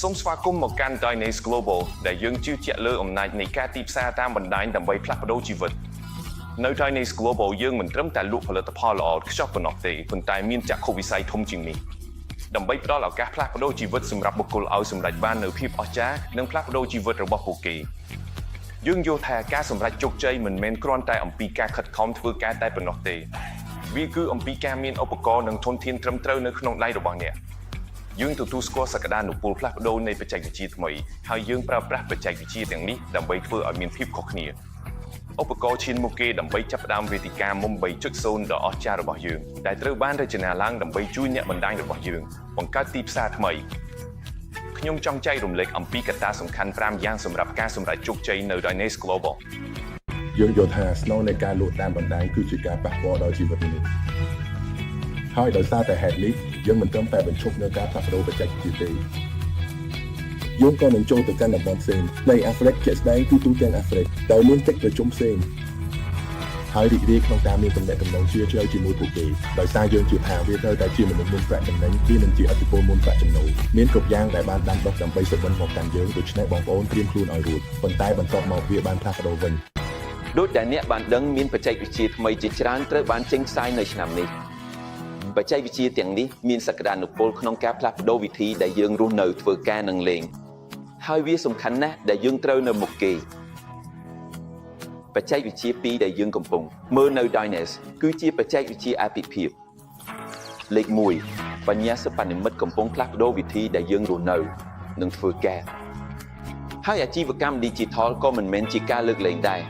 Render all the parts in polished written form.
សូមស្វាគមន៍មកកាន់ Dynase Global ដែលយើងជឿជាក់លើអំណាចនៃការទីផ្សារតាមបណ្ដាញដើម្បីផ្លាស់ប្ដូរជីវិតនៅ Dynase Global យើងមិនត្រឹមតែលក់ផលិតផលល្អឥតខ្ចោះប៉ុណ្ណោះទេប៉ុន្តែមានចក្ខុវិស័យធំជាងនេះដើម្បីផ្ដល់ឱកាសផ្លាស់ប្ដូរជីវិតសម្រាប់បុគ្គលឲ្យសម្រេចបាននូវភាពអស្ចារ្យនិងផ្លាស់ប្ដូរជីវិតរបស់ពួកគេយើងយល់ថាការសម្រេចជោគជ័យមិនមែនគ្រាន់តែអំពីការខិតខំធ្វើការតែប៉ុណ្ណោះទេវាគឺអំពីការមានឧបករណ៍និងធនធានត្រឹមត្រូវនៅក្នុងដៃរបស់អ្នកយើងទទួលស្គាល់សក្តានុពលផ្លាស់ប្ដូរនៃបច្ចេកវិទ្យាថ្មីហើយយើងប្រើប្រាស់បច្ចេកវិទ្យាទាំងនេះដើម្បីធ្វើឲ្យមានភាពខុសគ្នាឧបករណ៍ឈានមុខគេដើម្បីចាប់ផ្ដើមវេទិកាមុំ 3.0 ដ៏អស្ចារ្យរបស់យើងដែលត្រូវបានរចនាឡើងដើម្បីជួយអ្នកបណ្ដាញរបស់យើងបង្កើតទីផ្សារថ្មីខ្ញុំចង់ចែករំលែកអំពីកត្តាសំខាន់5យ៉ាងសម្រាប់ការសម្រេចជោគជ័យនៅ Dynase Global យើងយល់ថាស្នូលនៃការលក់តាមបណ្ដាញគឺជាការប៉ះពាល់ដល់ជីវិតមនុស្សហើយដោយសារតែហេតុនេះយើងមិនត្រឹមតែបញ្ឈប់នៅការផ្លាស់ប្ដូរបច្ចេកវិទ្យាទេយើងក៏នឹងចូលទៅកាន់តំបន់ផ្សេងនៃអាហ្វ្រិកជាក់ស្ដែងគឺទូទាំងអាហ្វ្រិកដោយមានកិច្ចប្រជុំផ្សេងហើយរីករាយក្នុងការមានទំនាក់ទំនងជ្រាលជ្រៅជាមួយពួកគេដោយសារយើងជឿថាវាត្រូវតែជាមនុស្សមុនប្រាក់ចំណេញវានឹងជាអតិពលមុនប្រាក់ចំណូលមានគ្រប់យ៉ាងដែលបានដាំដុះដើម្បីសុបិនមកកាន់យើងដូច្នេះបងប្អូនត្រៀមខ្លួនឲ្យរួចប៉ុន្តែបន្ទាប់មកវាបានផ្លាស់ប្ដូរវិញដូចដែលអ្នកបានដឹងមានបច្ចេកវិទ្យាថ្មីជាច្រើនត្រូវបានចេញផ្សាយនៅឆ្នាំនេះបច្ចេកវិទ្យាទាំងនេះមានសក្តានុពលក្នុងការផ្លាស់ប្ដូរវិធីដែលយើងរស់នៅធ្វើការនិងលេងហើយវាសំខាន់ណាស់ដែលយើងត្រូវនៅមុខគេបច្ចេកវិទ្យា2ដែលយើងកំពុងមើលនៅ Dynase គឺជាបច្ចេកវិទ្យាអាទិភាពលេខ1បញ្ញាសិប្បនិម្មិតកំពុងផ្លាស់ប្ដូរវិធីដែលយើងរស់នៅនិងធ្វើការហើយអាជីវកម្ម Digital ក៏មិនមែនជាការលើកលែងដែរ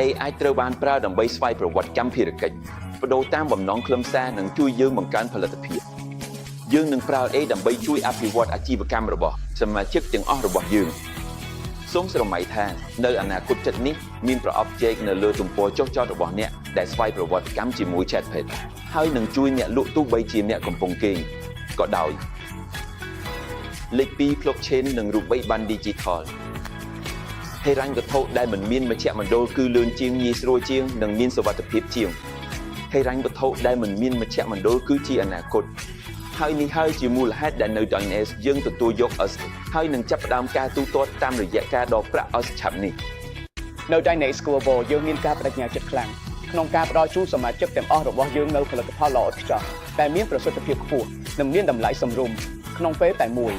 AI ត្រូវបានប្រើដើម្បីស្វ័យប្រវត្តិកម្មភារកិច្ចបដូរតាមបំណងខ្លឹមសារនិងជួយយើងបង្កើនផលិតភាពយើងនឹងប្រើ AI ដើម្បីជួយអភិវឌ្ឍអាជីវកម្មរបស់សមាជិកទាំងអស់របស់យើងសូមស្រមៃថានៅអនាគតជិតនេះមានប្រអប់ជែកនៅលើទំព័រចុះចតរបស់អ្នកដែលស្វ័យប្រវត្តិកម្មជាមួយ Chatbot ហើយនឹងជួយអ្នកលក់ទោះបីជាអ្នកកំពុងគេងក៏ដោយលេខ2 Blockchain និងរូបិយប័ណ្ណ Digital ហិរញ្ញវត្ថុដែលមិនមានមជ្ឈមណ្ឌលគឺលឿនជាងងាយស្រួលជាងនិងមានសុវត្ថិភាពជាងហិរញ្ញវត្ថុដែលមិនមានមជ្ឈមណ្ឌលគឺជាអនាគតហើយនេះហើយជាមូលហេតុដែលនៅ Dynase យើងទទួលយកអស់ហើយនឹងចាប់ផ្ដើមការទូទាត់តាមរយៈការដកប្រាក់អស់ឆាប់នេះនៅ Dynase Global យើងមានការបដិញ្ញាចិត្តខ្លាំងក្នុងការផ្ដល់ជូនសមាជិកទាំងអស់របស់យើងនៅផលិតផលល្អឥតខ្ចោះដែលមានប្រសិទ្ធភាពខ្ពស់និងមានតម្លៃសមរម្យក្នុងពេលតែមួយ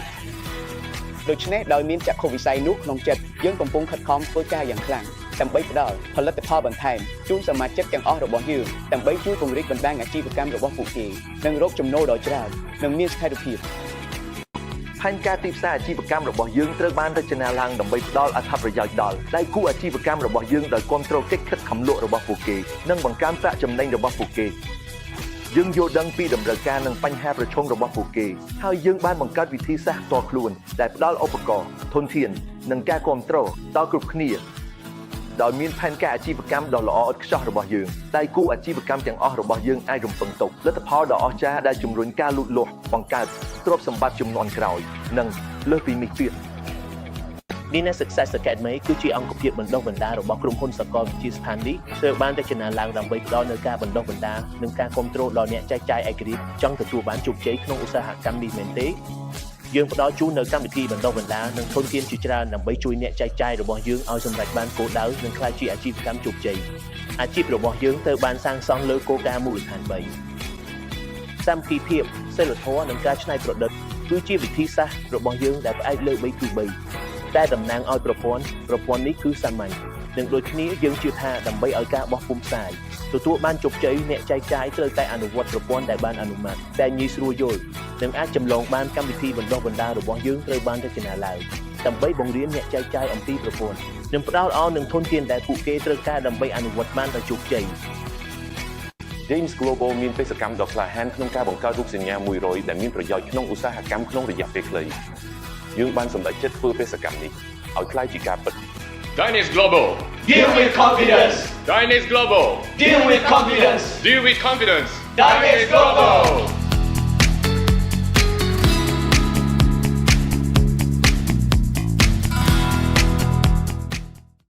ដូច្នេះដោយមានចក្ខុវិស័យនោះក្នុងចិត្តយើងកំពុងខិតខំធ្វើការយ៉ាងខ្លាំងដើម្បីផ្ដល់ផលិតផលបន្ថែមជូនសមាជិកទាំងអស់របស់យើងដើម្បីជួយពង្រីកបណ្ដាញអាជីវកម្មរបស់ពួកគេនិងរកចំណូលដ៏ច្រើននិងមានស្ថិរភាពផែនការទីផ្សារអាជីវកម្មរបស់យើងត្រូវបានរចនាឡើងដើម្បីផ្ដល់អត្ថប្រយោជន៍ដល់ដៃគូអាជីវកម្មរបស់យើងដោយគ្រប់គ្រងកិច្ចខិតខំលក់របស់ពួកគេនិងបង្កើនប្រាក់ចំណេញរបស់ពួកគេយើងយល់ដឹងពីតម្រូវការនិងបញ្ហាប្រឈមរបស់ពួកគេហើយយើងបានបង្កើតវិធីសាស្ត្រផ្ទាល់ខ្លួនដែលផ្ដល់ឧបករណ៍ធនធាននិងការគ្រប់គ្រងដល់គ្រប់គ្នាដោយមានផែនការអាជីវកម្មដ៏ល្អឥតខ្ចោះរបស់យើងដៃគូអាជីវកម្មទាំងអស់របស់យើងអាចរំពឹងទុកលទ្ធផលដ៏អស្ចារ្យដែលជំរុញការលូតលាស់បង្កើតទ្រព្យសម្បត្តិជំនាន់ក្រោយនិងលើសពីនេះទៀត Dynase Success Academy គឺជាអង្គភាពបណ្ដុះបណ្ដាលរបស់ក្រុមហ៊ុនសកលវិទ្យាស្ថាននេះត្រូវបានរចនាឡើងដើម្បីផ្ដល់នូវការបណ្ដុះបណ្ដាលនិងការគ្រប់គ្រងដល់អ្នកចែកចាយឯករាជ្យចង់ទទួលបានជោគជ័យក្នុងឧស្សាហកម្មនេះមែនទេយើងផ្ដល់ជូននូវកម្មវិធីបណ្ដុះបណ្ដាលនិងធនធានជាច្រើនដើម្បីជួយអ្នកចែកចាយរបស់យើងឲ្យសម្រេចបានគោលដៅនិងក្លាយជាអាជីវកម្មជោគជ័យអាជីពរបស់យើងត្រូវបានសាងសង់លើគោលការណ៍មូលដ្ឋាន3សាមគ្គីភាពសីលធម៌និងការច្នៃប្រឌិតគឺជាវិធីសាស្ត្ររបស់យើងដែលផ្អែកលើ3គឺ3តែតំណាងឲ្យប្រព័ន្ធនេះគឺសាមញ្ញនិងដូចគ្នាយើងជឿថាដើម្បីឲ្យការបោះពុម្ពផ្សាយទទួលបានជោគជ័យអ្នកចែកចាយត្រូវតែអនុវត្តប្រព័ន្ធដែលបានអនុម័តតែងាយស្រួលយល់និងអាចចម្លងបានកម្មវិធីបណ្ដុះបណ្ដាលរបស់យើងត្រូវបានរចនាឡើងដើម្បីបង្រៀនអ្នកចែកចាយអំពីប្រព័ន្ធនិងផ្ដល់ឲ្យនឹងធនធានដែលពួកគេត្រូវការដើម្បីអនុវត្តបានដោយជោគជ័យ Dynase Global មានបេសកកម្មដ៏ក្លាហានក្នុងការបង្កើតរូបសញ្ញា100ដែលមានប្រយោជន៍ក្នុងឧស្សាហកម្មក្នុងរយៈពេលខ្លីយើងបានសម្រេចចិត្តធ្វើបេសកកម្មនេះឲ្យក្លាយជាការពិត Dynase Global Deal with confidence. Dynase Global Deal with confidence. Deal with confidence Dynase Global.